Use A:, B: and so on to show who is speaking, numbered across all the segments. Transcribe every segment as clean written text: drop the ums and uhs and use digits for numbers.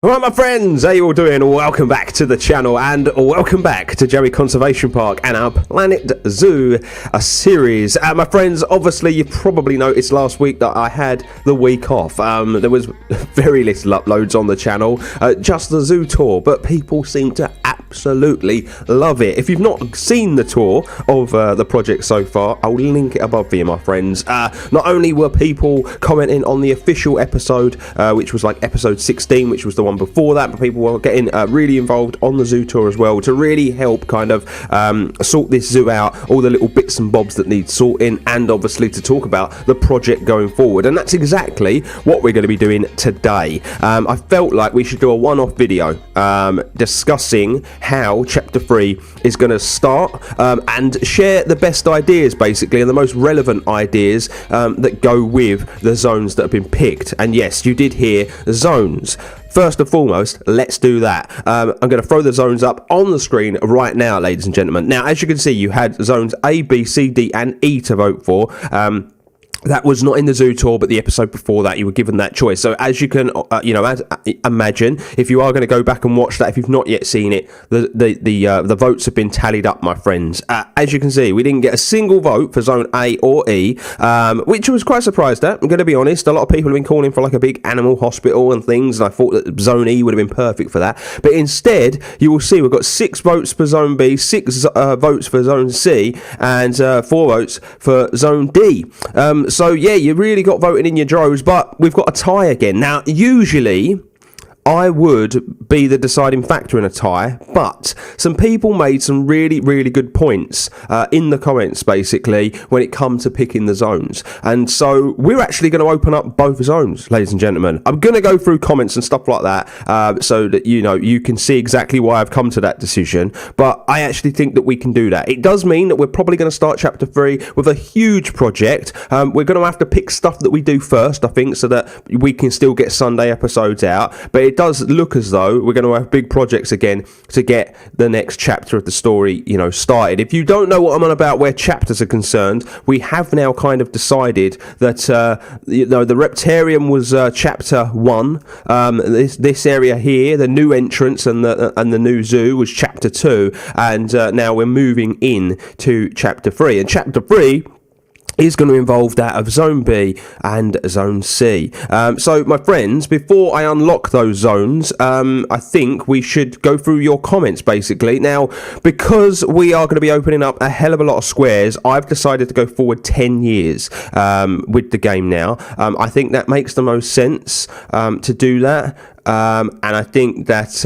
A: Alright my friends, how you all doing? Welcome back to the channel and welcome back to Jamii Conservation Park and our Planet Zoo series. My friends, obviously you probably noticed last week that I had the week off. There was very little uploads on the channel, just the zoo tour, but people seem to absolutely love it. If you've not seen the tour of the project so far, I'll link it above for you, my friends. Not only were people commenting on the official episode, which was like episode 16, which was the one before that, but people were getting really involved on the zoo tour as well to really help kind of sort this zoo out, all the little bits and bobs that need sorting, and obviously to talk about the project going forward. And that's exactly what we're going to be doing today. I felt like we should do a one-off video discussing how chapter 3 is going to start and share the best ideas basically, and the most relevant ideas that go with the zones that have been picked. And yes, you did hear zones. First and foremost, let's do that. I'm going to throw the zones up on the screen right now, ladies and gentlemen. Now, as you can see, you had zones A, B, C, D, and E to vote for. That was not in the zoo tour, but the episode before that, you were given that choice. So as you can, imagine, if you are going to go back and watch that, if you've not yet seen it, the votes have been tallied up, my friends. As you can see, we didn't get a single vote for zone A or E, which I was quite surprised at. I'm going to be honest. A lot of people have been calling for like a big animal hospital and things, and I thought that zone E would have been perfect for that. But instead, you will see we've got 6 votes for zone B, 6 votes for zone C, and 4 votes for zone D. So yeah, you really got voting in your droves, but we've got a tie again. Now, usually I would be the deciding factor in a tie, but some people made some really good points in the comments basically when it comes to picking the zones. And so we're actually going to open up both zones, ladies and gentlemen. I'm going to go through comments and stuff like that so that you can see exactly why I've come to that decision, but I actually think that we can do that. It does mean that we're probably going to start chapter 3 with a huge project. We're going to have to pick stuff that we do first, I think, so that we can still get Sunday episodes out, but it does look as though we're going to have big projects again to get the next chapter of the story, started. If you don't know what I'm on about where chapters are concerned, we have now kind of decided that the Reptarium was chapter 1. This area here, the new entrance and the new zoo, was chapter 2, and now we're moving in to chapter 3. And chapter 3 is going to involve that of zone B and zone C. So my friends, before I unlock those zones, I think we should go through your comments basically. Now, because we are going to be opening up a hell of a lot of squares, I've decided to go forward 10 years with the game now. I think that makes the most sense to do that, and I think that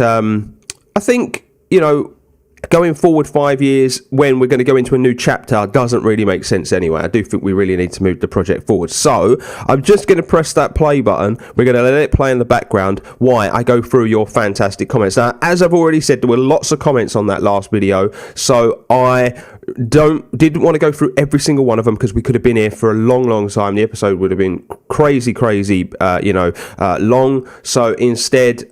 A: going forward 5 years when we're going to go into a new chapter doesn't really make sense anyway. I do think we really need to move the project forward. So I'm just going to press that play button. We're going to let it play in the background while I go through your fantastic comments. Now, as I've already said, there were lots of comments on that last video, so I didn't want to go through every single one of them because we could have been here for a long time. The episode would have been crazy long. So instead,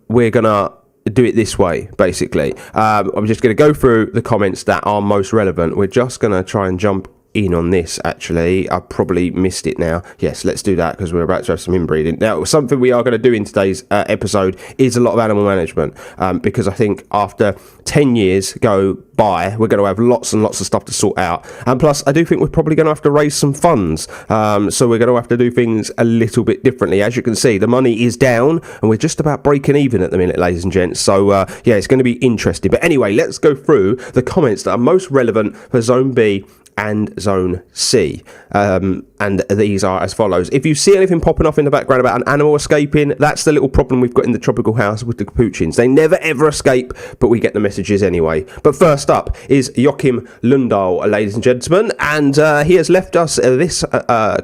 A: we're going to do it this way basically. I'm just going to go through the comments that are most relevant. We're just going to try and jump in on this. Actually, I probably missed it now. Yes, let's do that because we're about to have some inbreeding. Now, something we are going to do in today's episode is a lot of animal management, because I think after 10 years go by, we're going to have lots and lots of stuff to sort out. And plus, I do think we're probably going to have to raise some funds. So we're going to have to do things a little bit differently. As you can see, the money is down and we're just about breaking even at the minute, ladies and gents. So yeah, it's going to be interesting. But anyway, let's go through the comments that are most relevant for Zone B and Zone C, and these are as follows. If you see anything popping off in the background about an animal escaping, that's the little problem we've got in the tropical house with the capuchins. They never ever escape, but we get the messages anyway. But first up is Joachim Lundahl, ladies and gentlemen, and he has left us this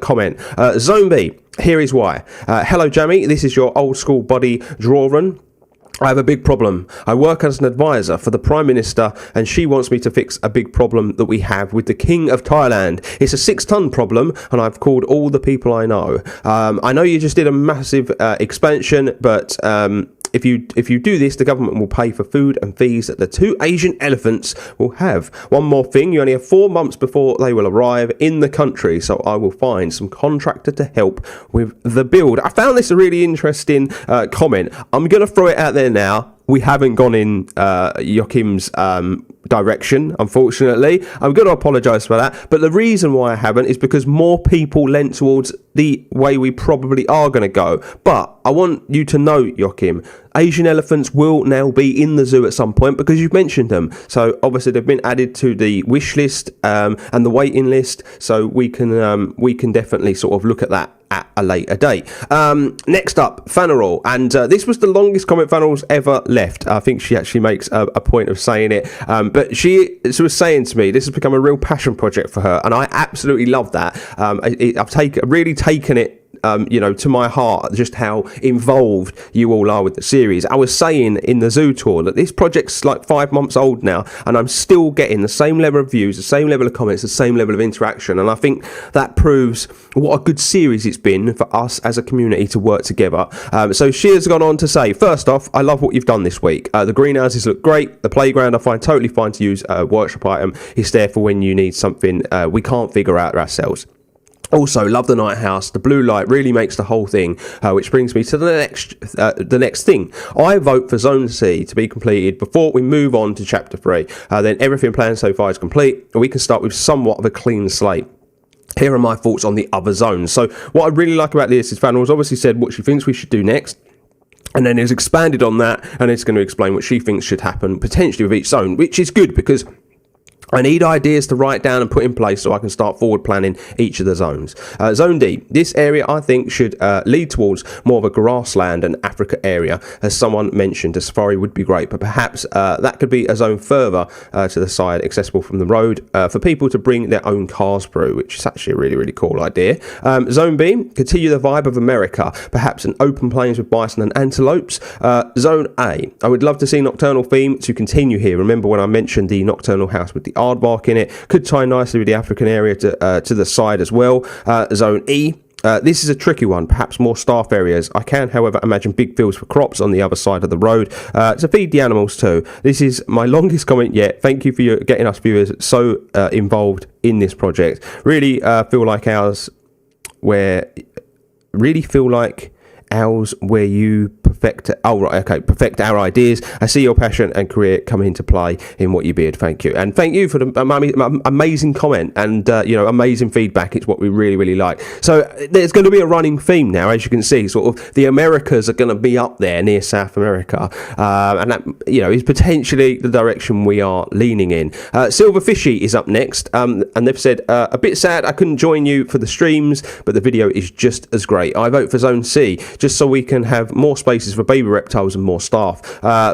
A: comment. Zone B, here is why. Hello Jamie, this is your old school body drawing. I have a big problem. I work as an advisor for the Prime Minister and she wants me to fix a big problem that we have with the King of Thailand. It's a 6-ton problem and I've called all the people I know. I know you just did a massive expansion, but If you do this, the government will pay for food and fees that the 2 Asian elephants will have. One more thing, you only have 4 months before they will arrive in the country, so I will find some contractor to help with the build. I found this a really interesting comment. I'm going to throw it out there now. We haven't gone in Joachim's direction, unfortunately. I'm going to apologise for that. But the reason why I haven't is because more people lent towards the way we probably are going to go. But I want you to know, Joachim, Asian elephants will now be in the zoo at some point because you've mentioned them. So obviously they've been added to the wish list and the waiting list. So we can definitely sort of look at that at a later date. Next up, Fanaral, and this was the longest comment Fanaral's ever left. I think she actually makes a point of saying it, but she was saying to me this has become a real passion project for her, and I absolutely love that. I've really taken it to my heart, just how involved you all are with the series. I was saying in the zoo tour that this project's like 5 months old now, and I'm still getting the same level of views, the same level of comments, the same level of interaction, and I think that proves what a good series it's been for us as a community to work together. So she has gone on to say, first off, I love what you've done this week. The greenhouses look great. The playground I find totally fine to use a workshop item. It's there for when you need something we can't figure out ourselves. Also, love the night house. The blue light really makes the whole thing, which brings me to the next thing. I vote for Zone C to be completed before we move on to Chapter 3. Then everything planned so far is complete, and we can start with somewhat of a clean slate. Here are my thoughts on the other zones. So what I really like about this is Fanel's obviously said what she thinks we should do next, and then has expanded on that, and it's going to explain what she thinks should happen potentially with each zone, which is good because I need ideas to write down and put in place so I can start forward planning each of the zones. Zone D, this area I think should lead towards more of a grassland and Africa area. As someone mentioned, a safari would be great, but perhaps that could be a zone further to the side, accessible from the road, for people to bring their own cars through, which is actually a really, really cool idea. Zone B, continue the vibe of America, perhaps an open plains with bison and antelopes. Zone A, I would love to see nocturnal theme to continue here. Remember when I mentioned the nocturnal house with the aardvark in it, could tie nicely with the African area to the side as well. Zone E, this is a tricky one, perhaps more staff areas. I can, however, imagine big fields for crops on the other side of the road to feed the animals too. This is my longest comment yet. Thank you for getting us viewers so involved in this project. Really feel like ours where you perfect our ideas. I see your passion and career come into play in what you build. Thank you, and thank you for the amazing comment and amazing feedback. It's what we really, really like. So there's going to be a running theme now, as you can see. Sort of the Americas are going to be up there near South America, and that is potentially the direction we are leaning in. Silverfishy is up next, and they've said a bit sad I couldn't join you for the streams, but the video is just as great. I vote for Zone C, just so we can have more spaces for baby reptiles and more staff.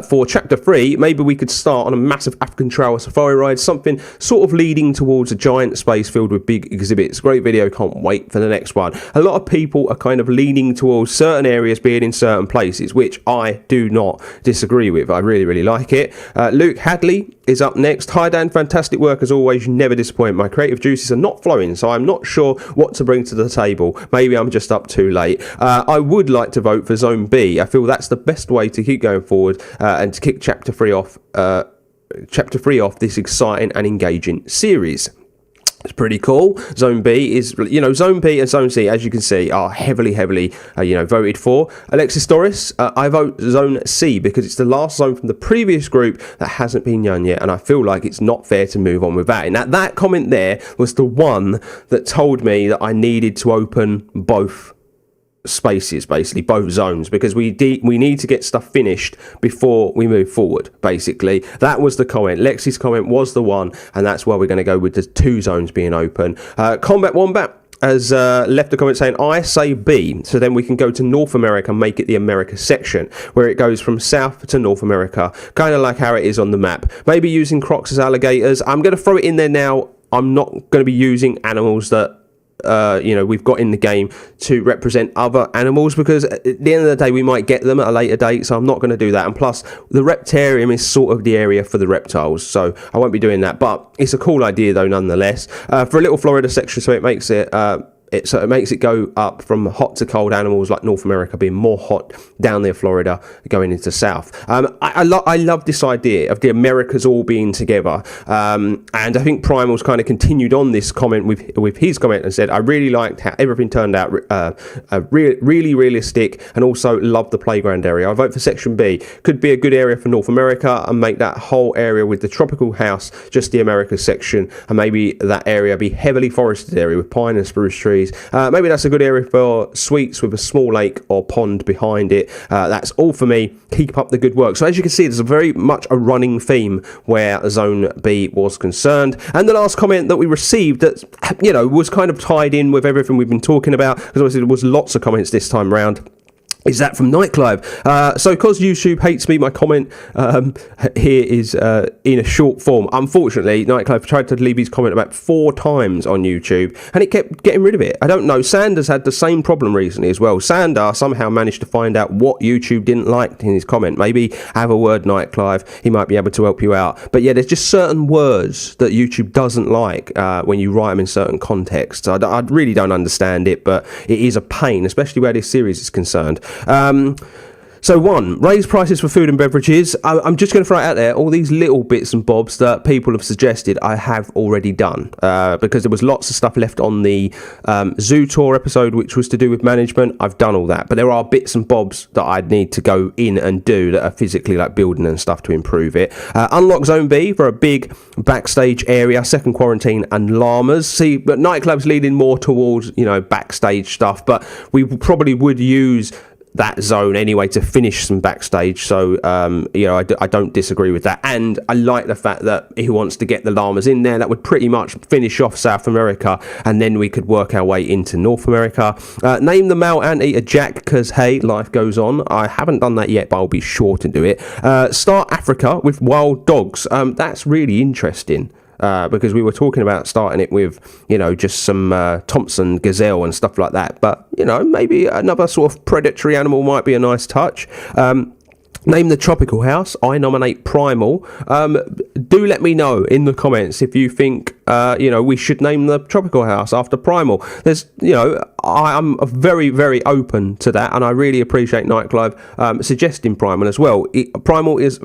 A: For Chapter 3, maybe we could start on a massive African trail safari ride, something sort of leading towards a giant space filled with big exhibits. Great video, can't wait for the next one. A lot of people are kind of leaning towards certain areas being in certain places, which I do not disagree with. I really, really like it. Luke Hadley is up next. Hi Dan, fantastic work as always, you never disappoint. My creative juices are not flowing, so I'm not sure what to bring to the table. Maybe I'm just up too late. I would like to vote for Zone B. I feel that's the best way to keep going forward and to kick Chapter 3 off this exciting and engaging series. It's pretty cool. Zone B is, Zone B and Zone C, as you can see, are heavily, voted for. Alexis Doris, I vote Zone C because it's the last zone from the previous group that hasn't been done yet, and I feel like it's not fair to move on with that. Now, that comment there was the one that told me that I needed to open both spaces, basically both zones, because we need to get stuff finished before we move forward. Basically, that was the comment. Lexi's comment was the one, and that's where we're going to go with the 2 zones being open. Combat Wombat has left a comment saying, I say B, so then we can go to North America and make it the America section, where it goes from South to North America, kind of like how it is on the map. Maybe using crocs as alligators. I'm going to throw it in there now. I'm not going to be using animals that we've got in the game to represent other animals, because at the end of the day we might get them at a later date, so I'm not going to do that. And plus, the reptarium is sort of the area for the reptiles, so I won't be doing that, but it's a cool idea though nonetheless. For a little Florida section, so it makes it So it makes it go up from hot to cold animals like North America being more hot down near Florida going into south. I love this idea of the Americas all being together. And I think Primal's kind of continued on this comment with his comment and said, I really liked how everything turned out really realistic, and also love the playground area. I vote for Section B. Could be a good area for North America, and make that whole area with the tropical house just the Americas section, and maybe that area be heavily forested area with pine and spruce trees. Maybe that's a good area for suites with a small lake or pond behind it. That's all for me. Keep up the good work. So as you can see, there's a very much a running theme where Zone B was concerned. And the last comment that we received that, was kind of tied in with everything we've been talking about, because obviously there was lots of comments this time around, is that from Nightclive. So because YouTube hates me, my comment here is in a short form. Unfortunately, Nightclive tried to leave his comment about 4 times on YouTube, and it kept getting rid of it. I don't know. Sanders had the same problem recently as well. Sander somehow managed to find out what YouTube didn't like in his comment. Maybe have a word, Nightclive. He might be able to help you out. But yeah, there's just certain words that YouTube doesn't like when you write them in certain contexts. I really don't understand it, but it is a pain, especially where this series is concerned. So 1, raise prices for food and beverages. I'm just going to throw it out there. All these little bits and bobs that people have suggested, I have already done, because there was lots of stuff left on the zoo tour episode, which was to do with management. I've done all that, but there are bits and bobs that I'd need to go in and do that are physically like building and stuff to improve it. Unlock Zone B for a big backstage area, second quarantine and llamas. See, but Nightclub's leaning more towards, backstage stuff, but we probably would use that zone anyway to finish some backstage. So I don't disagree with that, and I like the fact that he wants to get the llamas in there. That would pretty much finish off South America, and then we could work our way into North America. Name the male anteater Jack, because hey, life goes on. I haven't done that yet, but I'll be sure to do it. Start Africa with wild dogs. That's really interesting. Because we were talking about starting it with, just some Thompson gazelle and stuff like that. But, maybe another sort of predatory animal might be a nice touch. Name the tropical house. I nominate Primal. Do let me know in the comments if you think, we should name the tropical house after Primal. There's, I'm very, very open to that, and I really appreciate Nightclive suggesting Primal as well. Primal is,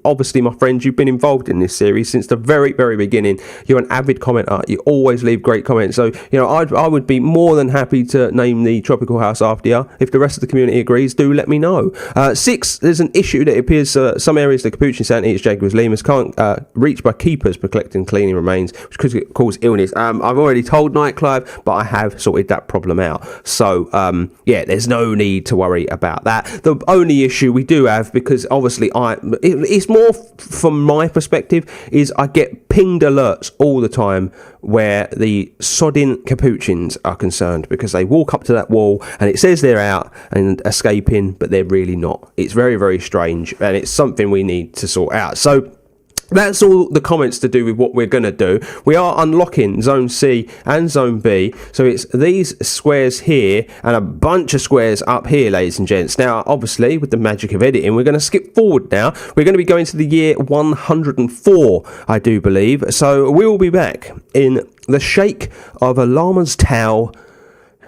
A: obviously, my friend, you've been involved in this series since the very, very beginning. You're an avid commenter. You always leave great comments. So, I would be more than happy to name the tropical house after you. If the rest of the community agrees, do let me know. 6, there's an issue that it appears some areas the capuchin sandeaters, jaguars, lemurs can't reach by keepers for collecting cleaning remains, which could cause illness. I've already told Nightclive, but I have sorted that problem out. So there's no need to worry about that. The only issue we do have, because obviously it's more from my perspective, is I get pinged alerts all the time where the sodding capuchins are concerned, because they walk up to that wall and it says they're out and escaping, but they're really not. It's very, very strange, and it's something we need to sort out. So that's all the comments to do with what we're going to do. We are unlocking Zone C and Zone B. So it's these squares here and a bunch of squares up here, ladies and gents. Now, obviously, with the magic of editing, we're going to skip forward now. We're going to be going to the year 104, I do believe. So we will be back in the shake of a llama's tail,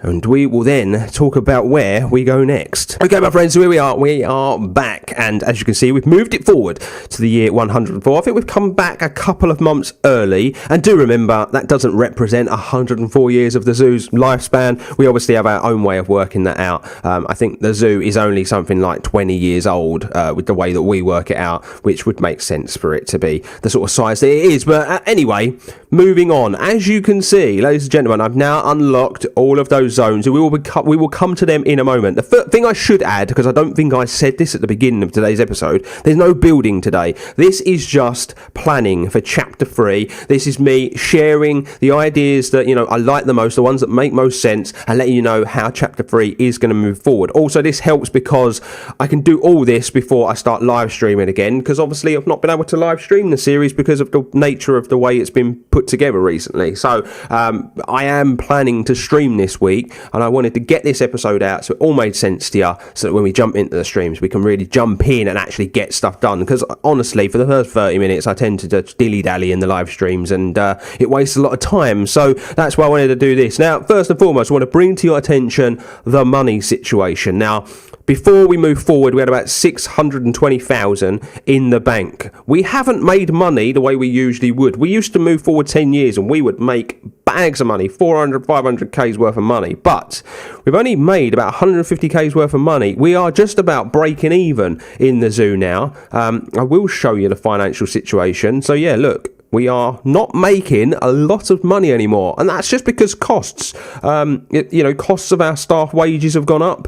A: and we will then talk about where we go next. Okay, my friends, so here we are. We are back. And as you can see, we've moved it forward to the year 104. I think we've come back a couple of months early. And do remember, that doesn't represent 104 years of the zoo's lifespan. We obviously have our own way of working that out. I think the zoo is only something like 20 years old with the way that we work it out, which would make sense for it to be the sort of size that it is. But anyway, moving on. As you can see, ladies and gentlemen, I've now unlocked all of those zones. We will come to them in a moment. The first thing I should add, because I don't think I said this at the beginning of today's episode, there's no building today. This is just planning for chapter 3. This is me sharing the ideas that I like the most, the ones that make most sense, and letting you know how chapter 3 is going to move forward. Also, this helps because I can do all this before I start live streaming again, because obviously I've not been able to live stream the series because of the nature of the way it's been put together recently. So I am planning to stream this week. week, and I wanted to get this episode out so it all made sense to you, so that when we jump into the streams, we can really jump in and actually get stuff done. Because honestly, for the first 30 minutes, I tend to just dilly-dally in the live streams, and it wastes a lot of time. So that's why I wanted to do this. Now, first and foremost, I want to bring to your attention the money situation. Now, before we move forward, we had about 620,000 in the bank. We haven't made money the way we usually would. We used to move forward 10 years and we would make bags of money, 400, 500k's worth of money. But we've only made about 150k's worth of money. We are just about breaking even in the zoo now. I will show you the financial situation. So yeah, look. We are not making a lot of money anymore, and that's just because costs. Costs of our staff wages have gone up.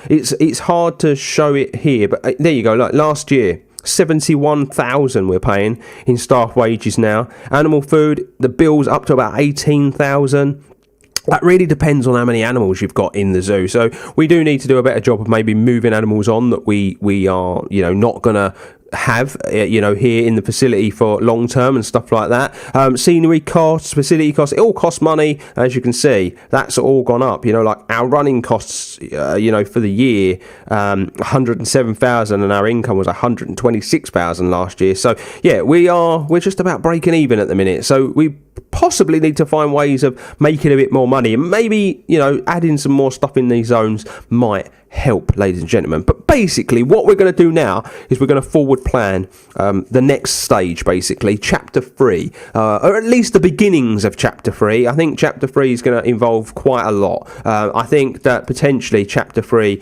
A: It's hard to show it here, but there you go. Like last year, 71,000 we're paying in staff wages now. Animal food, the bill's up to about 18,000. That really depends on how many animals you've got in the zoo. So we do need to do a better job of maybe moving animals on that we are, not going to have here in the facility for long term and stuff like that. Scenery costs, facility costs, it all costs money. As you can see, that's all gone up. Like our running costs for the year, 107,000, and our income was 126,000 last year. So yeah, we're just about breaking even at the minute. So we possibly need to find ways of making a bit more money, and maybe adding some more stuff in these zones might help, ladies and gentlemen. But basically what we're going to do now is we're going to forward plan the next stage, basically chapter 3, or at least the beginnings of chapter 3. I think chapter 3 is going to involve quite a lot. I think that potentially chapter 3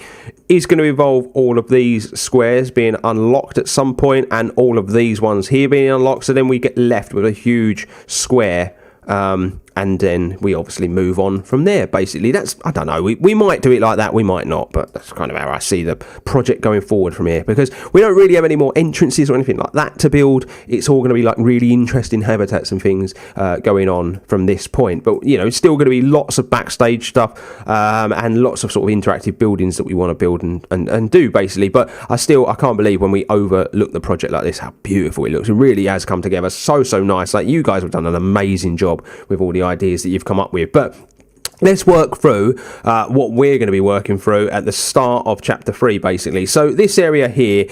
A: is going to involve all of these squares being unlocked at some point, and all of these ones here being unlocked, so then we get left with a huge square. And then we obviously move on from there. Basically, I don't know, we might do it like that, we might not, but that's kind of how I see the project going forward from here, because we don't really have any more entrances or anything like that to build. It's all going to be like really interesting habitats and things going on from this point, but it's still going to be lots of backstage stuff and lots of sort of interactive buildings that we want to build and do, basically. But I can't believe when we overlook the project like this, how beautiful it looks. It really has come together so nice. Like, you guys have done an amazing job with all the ideas that you've come up with. But let's work through what we're going to be working through at the start of chapter 3, basically. So this area here,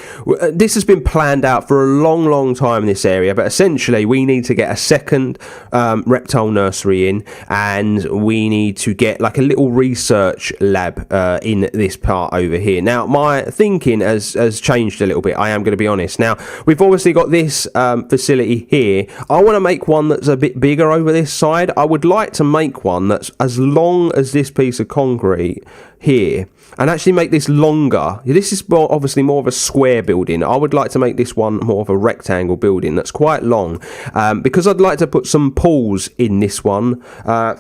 A: this has been planned out for a long time in this area, but essentially we need to get a second reptile nursery in, and we need to get like a little research lab in this part over here. Now, my thinking has changed a little bit, I am going to be honest. Now, we've obviously got this facility here. I want to make one that's a bit bigger over this side. I would like to make one that's as long as this piece of concrete here, and actually make this longer. This is obviously more of a square building. I would like to make this one more of a rectangle building that's quite long, because I'd like to put some pools in this one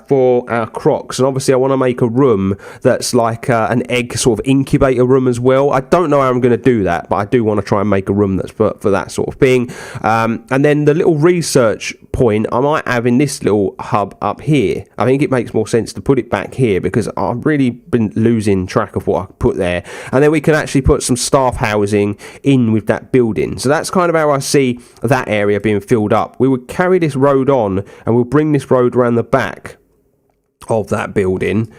A: for our crocs, and obviously I want to make a room that's like an egg sort of incubator room as well. I don't know how I'm going to do that, but I do want to try and make a room that's for that sort of thing. And then the little research point I might have in this little hub up here. I think it makes more sense to put it back here, because I've really been losing track of what I put there, and then we can actually put some staff housing in with that building. So that's kind of how I see that area being filled up. We would carry this road on, and we'll bring this road around the back of that building.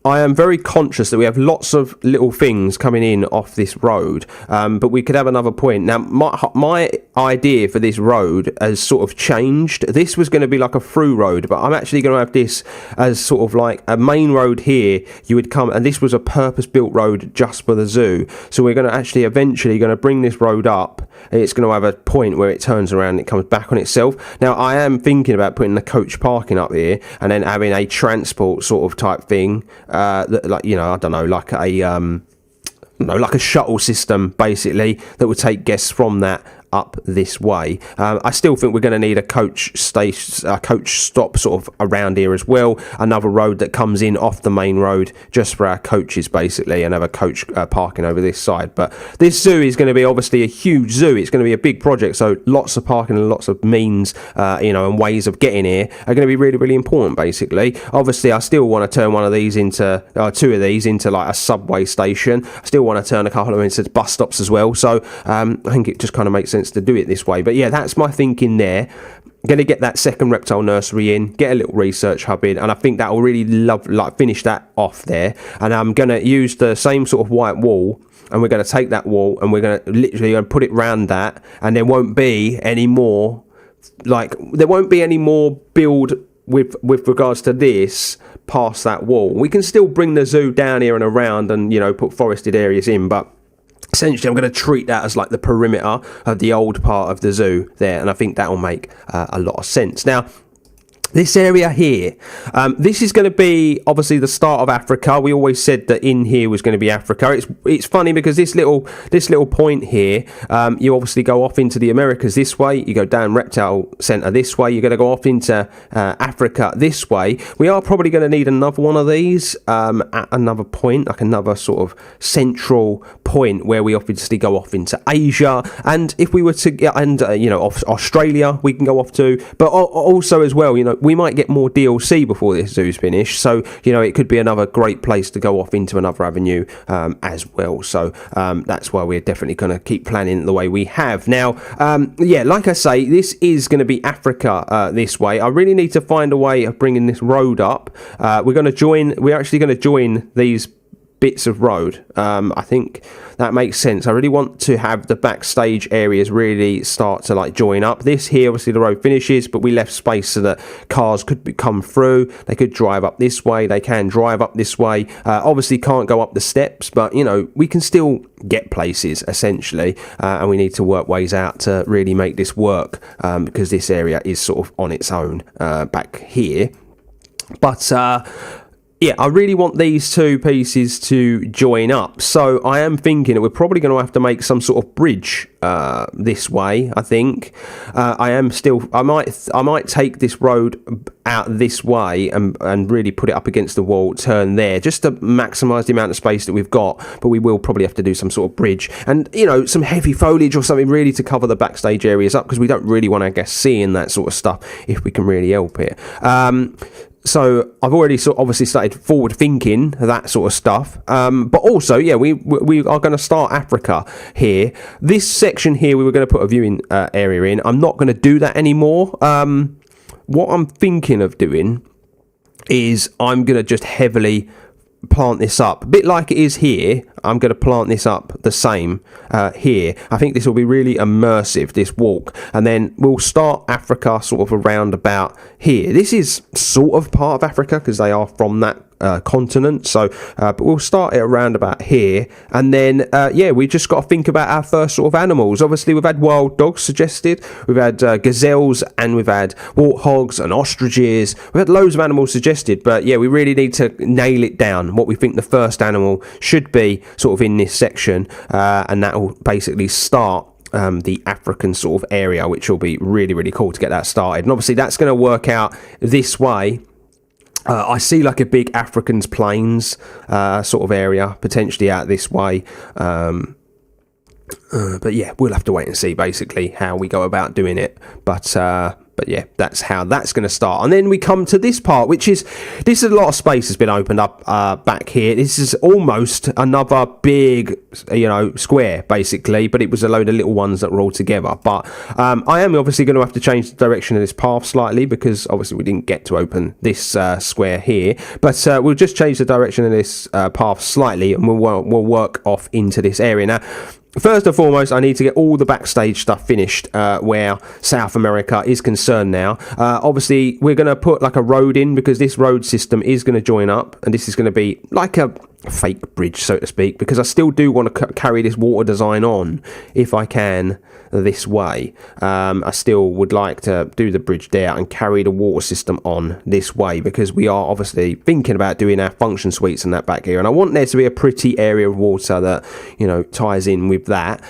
A: I am very conscious that we have lots of little things coming in off this road, but we could have another point. Now, my idea for this road has sort of changed. This was going to be like a through road, but I'm actually going to have this as sort of like a main road here. You would come, and this was a purpose-built road just for the zoo. So we're going to actually eventually going to bring this road up, and it's going to have a point where it turns around and it comes back on itself. Now, I am thinking about putting the coach parking up here, and then having a transport sort of type thing. Like, I don't know, like a shuttle system, basically, that would take guests from that up this way. I still think we're going to need a coach stop sort of around here as well. Another road that comes in off the main road just for our coaches, basically, and have a coach parking over this side. But this zoo is going to be obviously a huge zoo. It's going to be a big project, so lots of parking and lots of means, and ways of getting here are going to be really, really important, basically. Obviously, I still want to turn one of these into, two of these into like a subway station. I still want to turn a couple of them into bus stops as well. So I think it just kind of makes sense sense to do it this way. But yeah, that's my thinking there. Going to get that second reptile nursery in, get a little research hub in, and I think that will really finish that off there. And I'm going to use the same sort of white wall, and we're going to take that wall and we're going to literally put it round that, and there won't be any more build with regards to this past that wall. We can still bring the zoo down here and around and, you know, put forested areas in, but essentially I'm going to treat that as like the perimeter of the old part of the zoo there, and I think that will make a lot of sense. Now, this area here, this is going to be obviously the start of Africa. We always said that in here was going to be Africa. It's funny because this little point here, you obviously go off into the Americas this way. You go down Reptile Centre this way. You're going to go off into Africa this way. We are probably going to need another one of these at another point, like another sort of central point where we obviously go off into Asia. And if we were to get, you know, Australia, we can go off to, but also as well, you know, we might get more DLC before this zoo's finished, so you know it could be another great place to go off into another avenue as well. So that's why we're definitely going to keep planning the way we have now. Yeah, like I say, this is going to be Africa this way. I really need to find a way of bringing this road up. We're actually going to join these bits of road. I think that makes sense. I really want to have the backstage areas really start to like join up. This here, obviously the road finishes, but we left space so that cars could come through. They could drive up this way. They can drive up this way. Obviously can't go up the steps, but you know, we can still get places essentially, and we need to work ways out to really make this work, because this area is sort of on its own back here. But yeah, I really want these two pieces to join up. So I am thinking that we're probably going to have to make some sort of bridge this way, I think. I might take this road out this way and really put it up against the wall, turn there, just to maximise the amount of space that we've got. But we will probably have to do some sort of bridge and, you know, some heavy foliage or something really to cover the backstage areas up, because we don't really want to, I guess, seeing that sort of stuff if we can really help it. So I've already obviously started forward thinking that sort of stuff. But also, yeah, we are going to start Africa here. This section here, we were going to put a viewing area in. I'm not going to do that anymore. What I'm thinking of doing is I'm going to just heavily plant this up, a bit like it is here. I'm going to plant this up the same here. I think this will be really immersive, this walk, and then we'll start Africa sort of around about here. This is sort of part of Africa because they are from that continent, so but we'll start it around about here, and then yeah, we just got to think about our first sort of animals. Obviously we've had wild dogs suggested, we've had gazelles, and we've had warthogs and ostriches. We've had loads of animals suggested, but yeah, we really need to nail it down what we think the first animal should be sort of in this section, and that will basically start the African sort of area, which will be really, really cool to get that started. And obviously that's going to work out this way. I see like a big African's plains sort of area potentially out this way. But yeah, we'll have to wait and see basically how we go about doing it. But yeah, that's how that's going to start. And then we come to this part, which is, this is a lot of space has been opened up back here. This is almost another big, you know, square basically, but it was a load of little ones that were all together. But I am obviously going to have to change the direction of this path slightly, because obviously we didn't get to open this square here. But we'll just change the direction of this path slightly, and we'll work off into this area. Now, first and foremost, I need to get all the backstage stuff finished where South America is concerned now. Obviously, we're going to put like a road in, because this road system is going to join up, and this is going to be like a fake bridge, so to speak, because I still do want to carry this water design on if I can this way. I still would like to do the bridge there and carry the water system on this way, because we are obviously thinking about doing our function suites and that back here, and I want there to be a pretty area of water that, you know, ties in with that.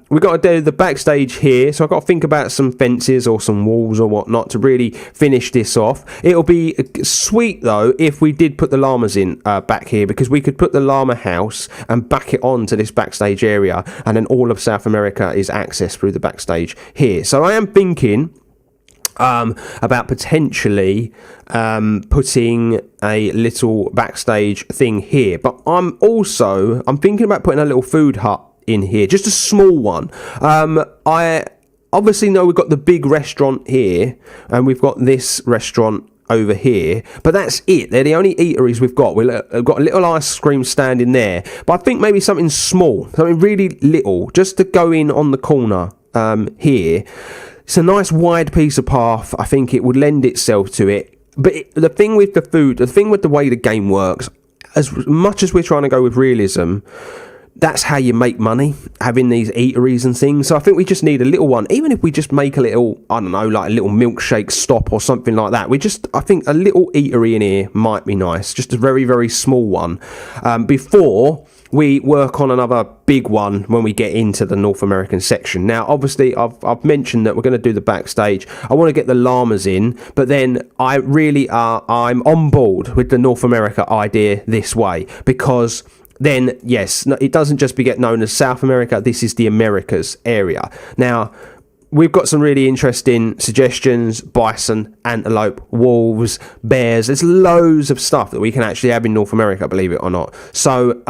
A: We've got to do the backstage here, so I've got to think about some fences or some walls or whatnot to really finish this off. It'll be sweet though if we did put the llamas in back here, because we could put the llama house and back it on to this backstage area, and then all of South America is accessed through the backstage here. So I am thinking about potentially putting a little backstage thing here, but I'm thinking about putting a little food hut in here, just a small one. I obviously know we've got the big restaurant here, and we've got this restaurant over here, but that's it. They're the only eateries we've got. We've got a little ice cream stand in there, but I think maybe something small, something really little, just to go in on the corner here. It's a nice wide piece of path. I think it would lend itself to it. But the thing with the food, the thing with the way the game works, as much as we're trying to go with realism, that's how you make money, having these eateries and things. So I think we just need a little one. Even if we just make a little, I don't know, like a little milkshake stop or something like that. I think a little eatery in here might be nice. Just a very, very small one. Before we work on another big one when we get into the North American section. Now, obviously, I've mentioned that we're going to do the backstage. I want to get the llamas in, but then I'm on board with the North America idea this way, because then, yes, it doesn't just get known as South America. This is the Americas area. Now, we've got some really interesting suggestions: bison, antelope, wolves, bears. There's loads of stuff that we can actually have in North America, believe it or not. So,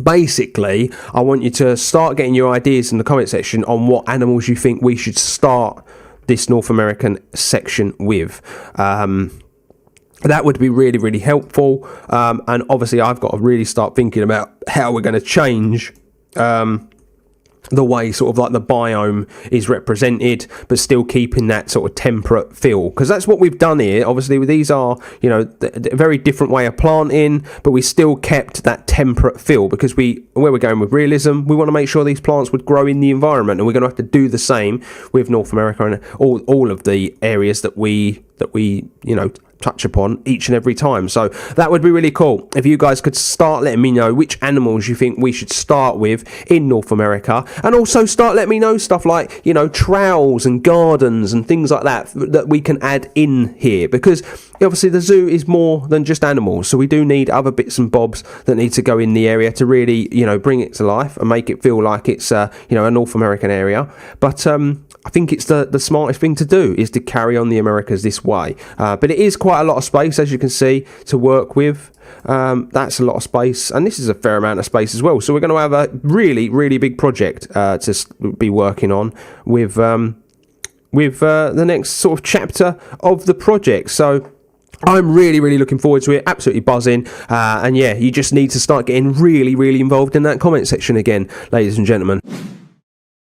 A: basically, I want you to start getting your ideas in the comment section on what animals you think we should start this North American section with. That would be really, really helpful. And obviously, I've got to really start thinking about how we're going to change the way sort of like the biome is represented, but still keeping that sort of temperate feel, because that's what we've done here. Obviously, these are, a very different way of planting, but we still kept that temperate feel, because where we're going with realism, we want to make sure these plants would grow in the environment, and we're going to have to do the same with North America and all of the areas that we touch upon each and every time. So that would be really cool if you guys could start letting me know which animals you think we should start with in North America, and also start letting me know stuff like trowels and gardens and things like that we can add in here, because obviously the zoo is more than just animals, so we do need other bits and bobs that need to go in the area to really bring it to life and make it feel like it's a North American area. But I think it's the smartest thing to do is to carry on the Americas this way. But it is quite a lot of space, as you can see, to work with. That's a lot of space, and this is a fair amount of space as well. So we're going to have a really, really big project to be working on with the next sort of chapter of the project. So I'm really, really looking forward to it. Absolutely buzzing. And yeah, you just need to start getting really, really involved in that comment section again, ladies and gentlemen.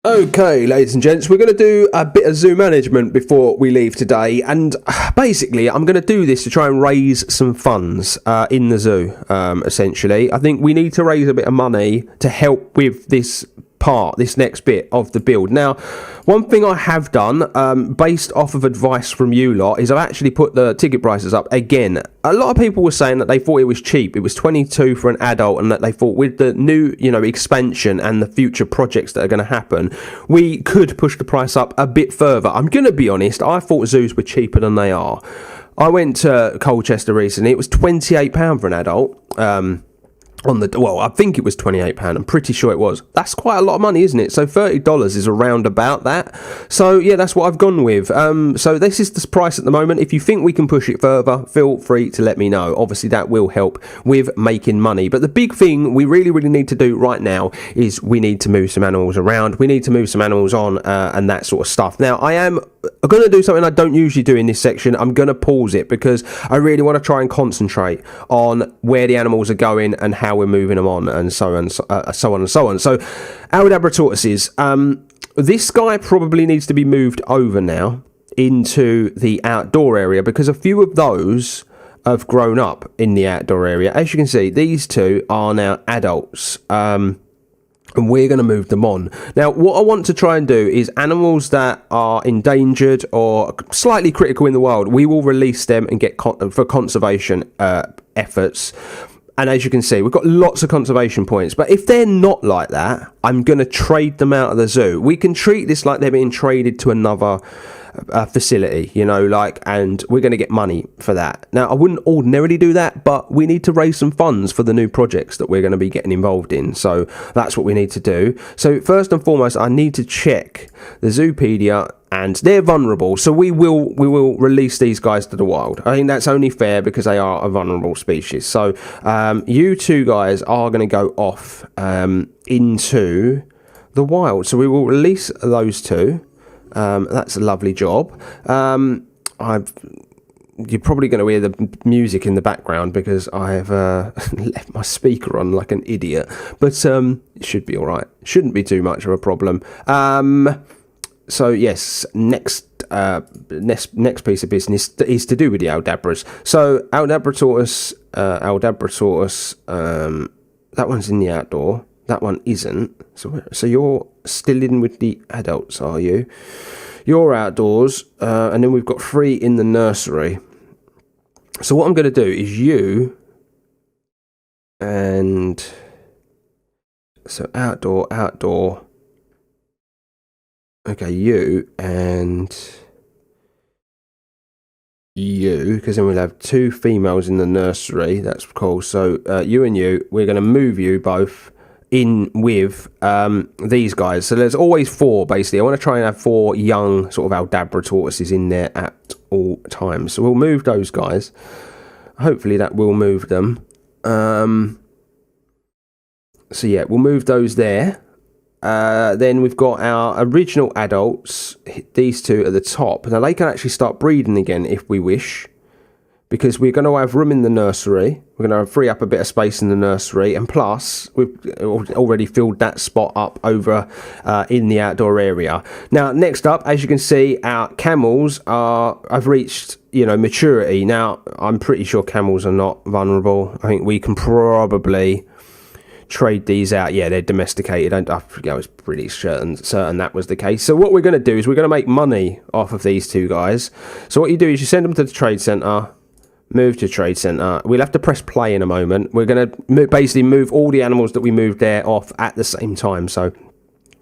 A: Okay, ladies and gents, we're going to do a bit of zoo management before we leave today, and basically I'm going to do this to try and raise some funds in the zoo, essentially. I think we need to raise a bit of money to help with this next bit of the build. Now, one thing I have done, based off of advice from you lot, is I've actually put the ticket prices up again. A lot of people were saying that they thought it was cheap. It was $22 for an adult, and that they thought with the new, expansion and the future projects that are going to happen, we could push the price up a bit further. I'm going to be honest, I thought zoos were cheaper than they are. I went to Colchester recently. It was £28 for an adult. I think it was £28. I'm pretty sure it was. That's quite a lot of money, isn't it? So $30 is around about that. So yeah, that's what I've gone with. So this is the price at the moment. If you think we can push it further, feel free to let me know. Obviously, that will help with making money. But the big thing we really, really need to do right now is we need to move some animals around. We need to move some animals on and that sort of stuff. Now, I'm going to do something I don't usually do in this section. I'm going to pause it because I really want to try and concentrate on where the animals are going and how we're moving them on, and so on and so on. So Audabra tortoises, this guy probably needs to be moved over now into the outdoor area, because a few of those have grown up in the outdoor area. As you can see, these two are now adults, and we're going to move them on. Now, what I want to try and do is animals that are endangered or slightly critical in the wild, we will release them and get for conservation efforts. And as you can see, we've got lots of conservation points. But if they're not like that, I'm going to trade them out of the zoo. We can treat this like they're being traded to another facility, you know, like, and we're going to get money for that. Now, I wouldn't ordinarily do that, but we need to raise some funds for the new projects that we're going to be getting involved in. So that's what we need to do. So first and foremost, I need to check the Zoopedia, and they're vulnerable. So we will release these guys to the wild. I think that's only fair because they are a vulnerable species. So you two guys are going to go off into the wild. So we will release those two. That's a lovely job. You're probably going to hear the music in the background because I have left my speaker on like an idiot. But it should be all right. Shouldn't be too much of a problem. So yes, next piece of business is to do with the Aldabras. So Aldabra tortoise, that one's in the outdoor. That one isn't. So you're still in with the adults, are you? You're outdoors, and then we've got 3 in the nursery. So what I'm going to do is you and so outdoor. Okay, you and you, because then we'll have 2 females in the nursery. That's cool. So you and you, we're going to move you both in with these guys. So there's always 4, basically. I want to try and have 4 young sort of Aldabra tortoises in there at all times. So we'll move those guys. Hopefully that will move them. So yeah, we'll move those there. Then we've got our original adults, these 2 at the top. Now they can actually start breeding again if we wish, because we're going to have room in the nursery. We're going to free up a bit of space in the nursery, and plus we've already filled that spot up over in the outdoor area. Now next up, as you can see, our camels have reached, you know, maturity. Now I'm pretty sure camels are not vulnerable. I think we can probably trade these out. Yeah, they're domesticated. I was pretty certain that was the case. So what we're going to do is we're going to make money off of these 2 guys. So what you do is you send them to the trade centre, move to trade centre. We'll have to press play in a moment. We're going to basically move all the animals that we moved there off at the same time. So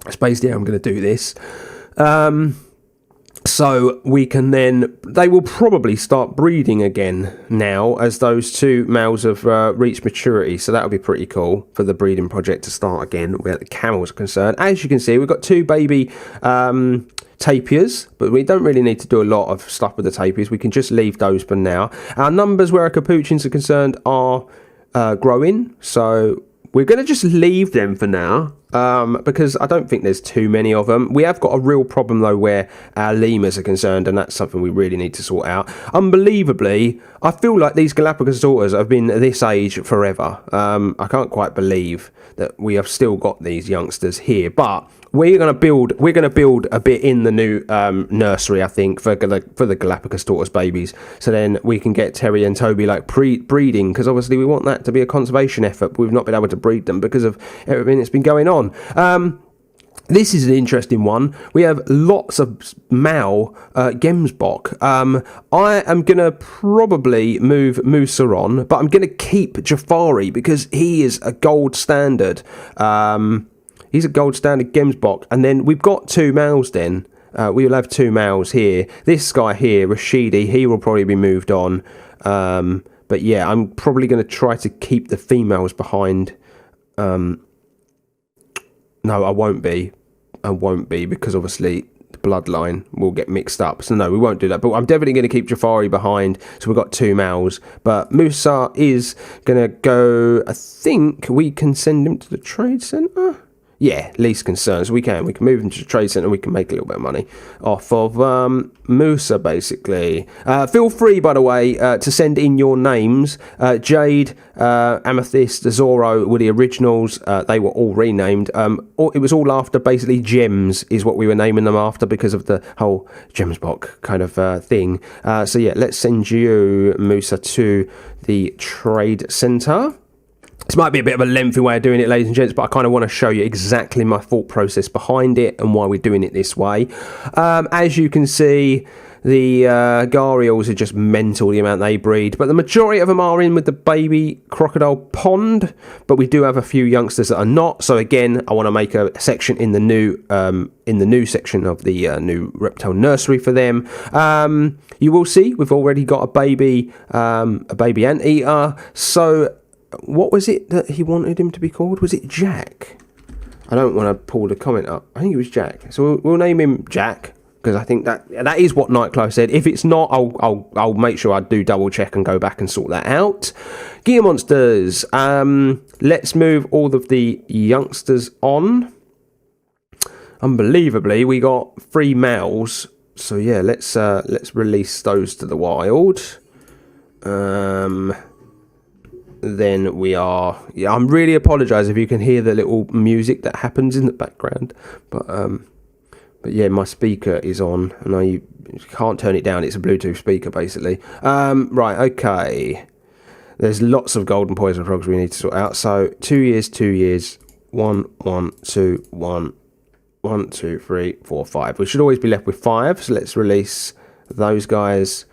A: that's basically how I'm going to do this. So we can then, they will probably start breeding again now as those 2 males have reached maturity. So that'll be pretty cool for the breeding project to start again where the camels are concerned. As you can see, we've got 2 baby tapirs, but we don't really need to do a lot of stuff with the tapirs. We can just leave those for now. Our numbers where our capuchins are concerned are growing. So we're going to just leave them for now. Because I don't think there's too many of them. We have got a real problem though where our lemurs are concerned, and that's something we really need to sort out. Unbelievably, I feel like these Galapagos tortoises have been this age forever. I can't quite believe that we have still got these youngsters here, but we're going to build a bit in the new nursery, I think, for the Galapagos tortoise babies. So then we can get Terry and Toby like breeding, because obviously we want that to be a conservation effort. We've not been able to breed them because of everything that's been going on. This is an interesting one. We have lots of Mao Gemsbok. I am going to probably move Musa on, but I'm going to keep Jafari because he is a gold standard. He's a gold standard Gemsbok. And then we've got 2 males then. We will have 2 males here. This guy here, Rashidi, he will probably be moved on. But yeah, I'm probably going to try to keep the females behind. No, I won't be because obviously the bloodline will get mixed up. So no, we won't do that. But I'm definitely going to keep Jafari behind. So we've got 2 males. But Musa is going to go, I think we can send him to the trade centre. Yeah, least concerns. We can move him to the trade centre. We can make a little bit of money off of Musa, basically. Feel free, by the way, to send in your names. Jade, Amethyst, Zorro were the originals. They were all renamed. It was all after basically gems is what we were naming them after because of the whole Gemsbok kind of thing. So yeah, let's send you, Musa, to the trade centre. This might be a bit of a lengthy way of doing it, ladies and gents, but I kind of want to show you exactly my thought process behind it and why we're doing it this way. As you can see, the gharials are just mental, the amount they breed, but the majority of them are in with the baby crocodile pond, but we do have a few youngsters that are not. So again, I want to make a section in the new section of the new reptile nursery for them. You will see we've already got a baby anteater. So what was it that he wanted him to be called? Was it Jack? I don't want to pull the comment up. I think it was Jack. So we'll name him Jack, because I think that is what Nightclub said. If it's not, I'll make sure I do double check and go back and sort that out. Gear Monsters. Let's move all of the youngsters on. Unbelievably, we got 3 males. So yeah, let's release those to the wild. Then we are. Yeah, I'm really apologise if you can hear the little music that happens in the background, but yeah, my speaker is on, and I can't turn it down. It's a Bluetooth speaker, basically. Right, okay. There's lots of golden poison frogs we need to sort out. So 2 years, 2 years, 1, 1, 2, 1, 1, 2, 3, 4, 5. We should always be left with 5. So let's release those guys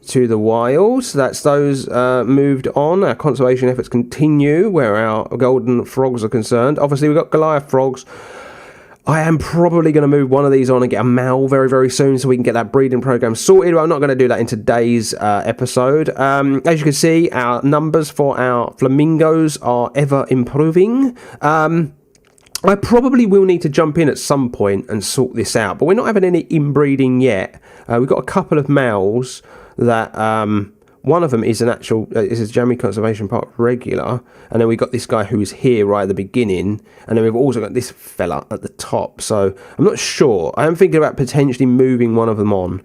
A: to the wild. So that's those moved on. Our conservation efforts continue where our golden frogs are concerned. Obviously, we've got Goliath frogs. I am probably going to move one of these on and get a male very, very soon so we can get that breeding program sorted. But I'm not going to do that in today's episode. As you can see, our numbers for our flamingos are ever improving. I probably will need to jump in at some point and sort this out, but we're not having any inbreeding yet. We've got a couple of males that one of them is is a Jamii Conservation Park regular, and then we got this guy who was here right at the beginning, and then we've also got this fella at the top. So I'm not sure. I am thinking about potentially moving one of them on,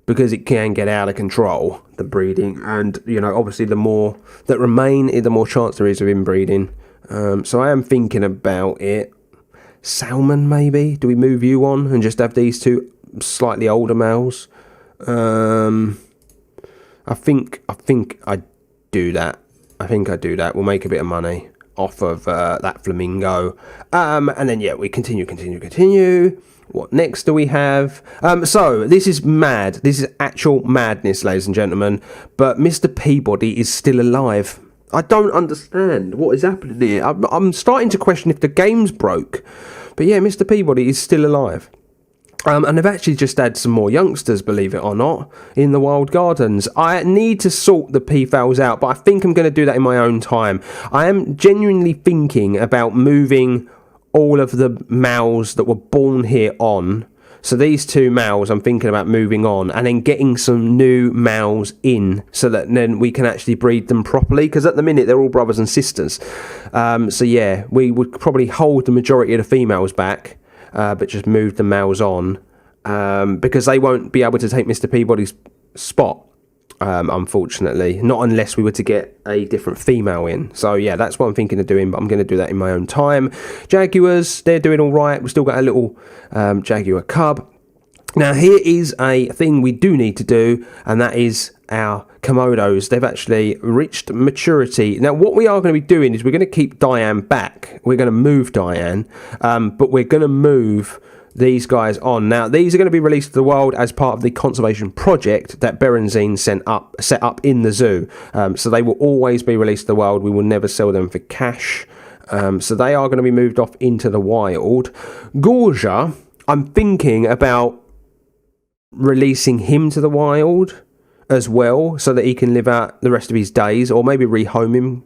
A: because it can get out of control, the breeding, and obviously the more that remain, the more chance there is of inbreeding. So I am thinking about it. Salmon, maybe? Do we move you on and just have these 2 slightly older males? I think I do that. We'll make a bit of money off of that flamingo. And then, yeah, we continue. What next do we have? So, this is mad. This is actual madness, ladies and gentlemen. But Mr. Peabody is still alive. I don't understand what is happening here. I'm starting to question if the game's broke. But yeah, Mr. Peabody is still alive. And they've actually just had some more youngsters, believe it or not, in the wild gardens. I need to sort the peafowls out, but I think I'm going to do that in my own time. I am genuinely thinking about moving all of the males that were born here on. So these 2 males I'm thinking about moving on, and then getting some new males in so that then we can actually breed them properly, because at the minute they're all brothers and sisters. So yeah, we would probably hold the majority of the females back, but just move the males on, because they won't be able to take Mr. Peabody's spot, unfortunately, not unless we were to get a different female in. So yeah, that's what I'm thinking of doing, but I'm going to do that in my own time. Jaguars, they're doing all right. We've still got a little jaguar cub. Now here is a thing we do need to do, and that is our Komodos. They've actually reached maturity. Now what we are going to be doing is we're going to keep Diane back. We're going to move Diane, but we're going to move these guys on. Now these are going to be released to the world as part of the conservation project that Berenzine set up in the zoo. So they will always be released to the world. We will never sell them for cash. So they are going to be moved off into the wild. Gorgia, I'm thinking about releasing him to the wild as well, so that he can live out the rest of his days, or maybe rehome him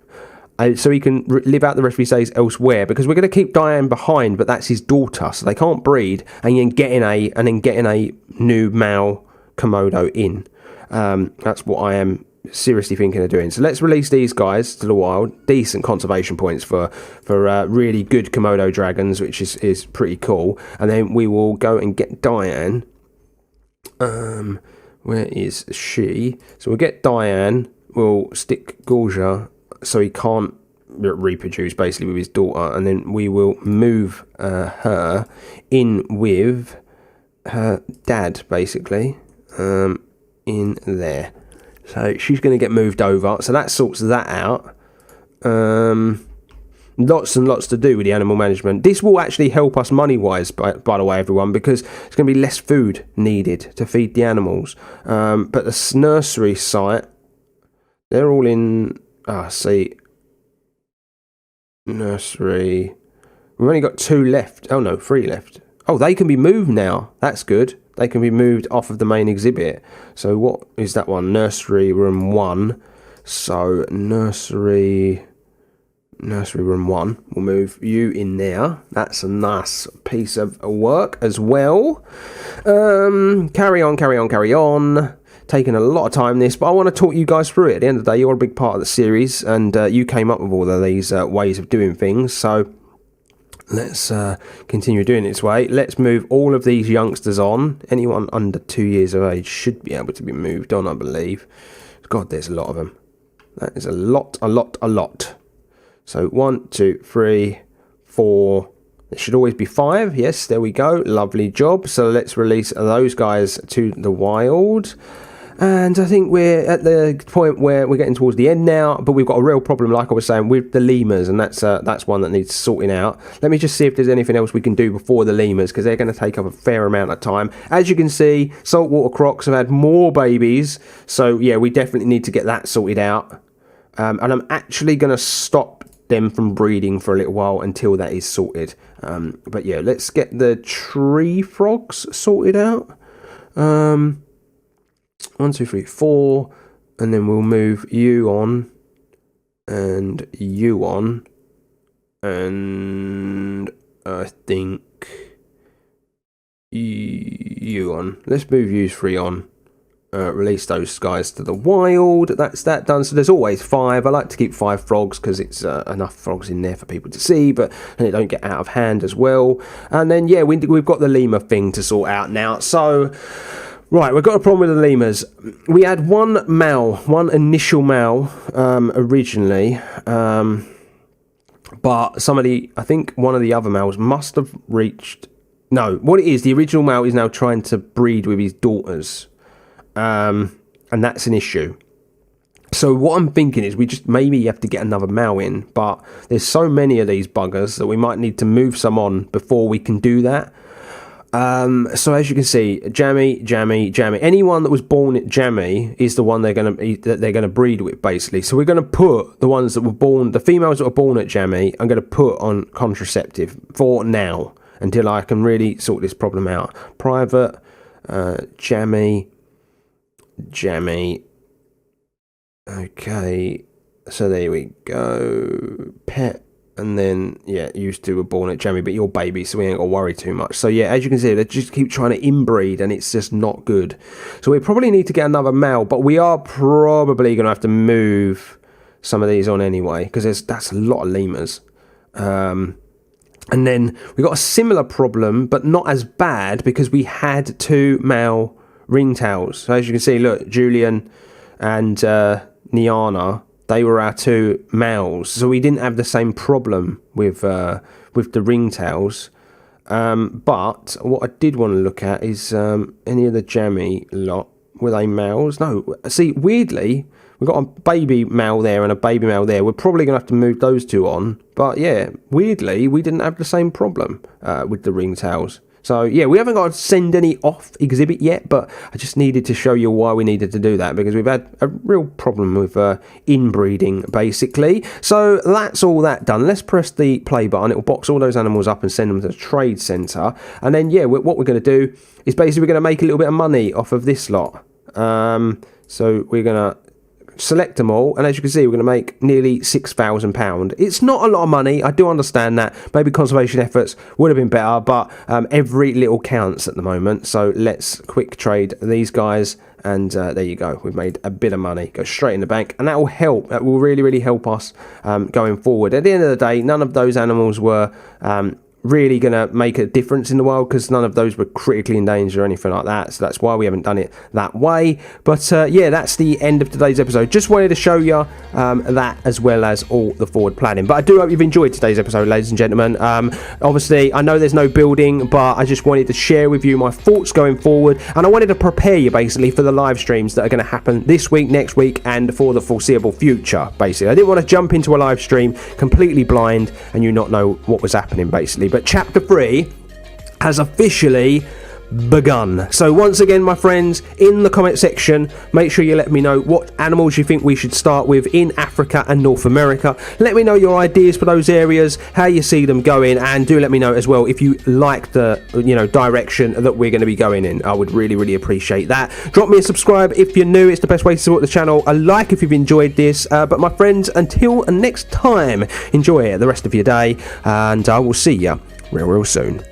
A: so he can live out the rest of his days elsewhere, because we're going to keep Diane behind, but that's his daughter, so they can't breed, and then getting a new male Komodo in. That's what I am seriously thinking of doing. So let's release these guys to the wild. Decent conservation points for really good Komodo dragons, which is pretty cool. And then we will go and get Diane. Where is she? So we'll get Diane. We'll stick Gorgia so he can't reproduce basically with his daughter, and then we will move her in with her dad basically, in there. So she's going to get moved over. So that sorts that out. Lots and lots to do with the animal management. This will actually help us money-wise, by the way, everyone, because it's going to be less food needed to feed the animals. But the nursery site, they're all in... see. Nursery. We've only got 2 left. Oh, no, 3 left. Oh, they can be moved now. That's good. They can be moved off of the main exhibit. So what is that one? Nursery room 1. So nursery room 1. We'll move you in there. That's a nice piece of work as well. Carry on. Taking a lot of time this, but I want to talk you guys through it. At the end of the day, you're a big part of the series, and you came up with all of these ways of doing things. So let's continue doing it this way. Let's move all of these youngsters on. Anyone under 2 years of age should be able to be moved on, I believe. God, there's a lot of them. That is a lot. So 1, 2, 3, 4. It should always be 5. Yes, there we go. Lovely job. So let's release those guys to the wild. And I think we're at the point where we're getting towards the end now, but we've got a real problem, like I was saying, with the lemurs, and that's one that needs sorting out. Let me just see if there's anything else we can do before the lemurs, because they're going to take up a fair amount of time. As you can see, saltwater crocs have had more babies, so yeah, we definitely need to get that sorted out. And I'm actually going to stop them from breeding for a little while until that is sorted. But yeah, let's get the tree frogs sorted out. 1, 2, 3, 4, and then we'll move you on, and you on, and I think you on. Let's move you 3 on. Release those guys to the wild. That's that done. So there's always 5. I like to keep 5 frogs because it's enough frogs in there for people to see, but and they don't get out of hand as well. And then yeah, we've got the lemur thing to sort out now. So right, we've got a problem with the lemurs. We had one initial male originally, but I think one of the other males must have reached. No, what it is, the original male is now trying to breed with his daughters. And that's an issue. So what I'm thinking is we just maybe have to get another male in, but there's so many of these buggers that we might need to move some on before we can do that. So as you can see, Jamii. Anyone that was born at Jamii is the one they're gonna breed with, basically. So we're gonna put the ones that were born, the females that were born at Jamii, I'm gonna put on contraceptive for now until I can really sort this problem out. Private, Jamii. Okay, so there we go. Pet, and then yeah, used to were born at Jamii, but you're baby, so we ain't got to worry too much. So yeah, as you can see, they just keep trying to inbreed, and it's just not good. So we probably need to get another male, but we are probably going to have to move some of these on anyway, because that's a lot of lemurs. And then we got a similar problem, but not as bad, because we had 2 male ringtails. So as you can see, look, Julian and Niana, they were our 2 males, so we didn't have the same problem with the ringtails. But what I did want to look at is any of the Jamii lot, were they males? No, see, weirdly, we've got a baby male there and a baby male there. We're probably going to have to move those 2 on, but yeah, weirdly, we didn't have the same problem with the ringtails. So yeah, we haven't got to send any off exhibit yet, but I just needed to show you why we needed to do that, because we've had a real problem with inbreeding, basically. So that's all that done. Let's press the play button. It will box all those animals up and send them to the trade centre. And then yeah, what we're going to do is basically we're going to make a little bit of money off of this lot. So we're going to select them all, and as you can see, we're going to make nearly £6,000. It's not a lot of money, I do understand that. Maybe conservation efforts would have been better, but every little counts at the moment. So let's quick trade these guys, and there you go. We've made a bit of money, go straight in the bank, and that will help. That will really help us going forward. At the end of the day, none of those animals were really going to make a difference in the world, because none of those were critically in danger or anything like that, so that's why we haven't done it that way. But yeah, that's the end of today's episode. Just wanted to show you that, as well as all the forward planning. But I do hope you've enjoyed today's episode, ladies and gentlemen. Obviously I know there's no building, but I just wanted to share with you my thoughts going forward, and I wanted to prepare you basically for the live streams that are going to happen this week, next week, and for the foreseeable future. Basically, I didn't want to jump into a live stream completely blind and you not know what was happening, basically. But chapter 3 has officially begun. So once again, my friends, in the comment section, make sure you let me know what animals you think we should start with in Africa and North America. Let me know your ideas for those areas, how you see them going, and do let me know as well if you like the direction that we're going to be going in. I would really appreciate that. Drop me a subscribe if you're new. It's the best way to support the channel. A like if you've enjoyed this. But my friends, until next time, enjoy the rest of your day, and I will see you real soon.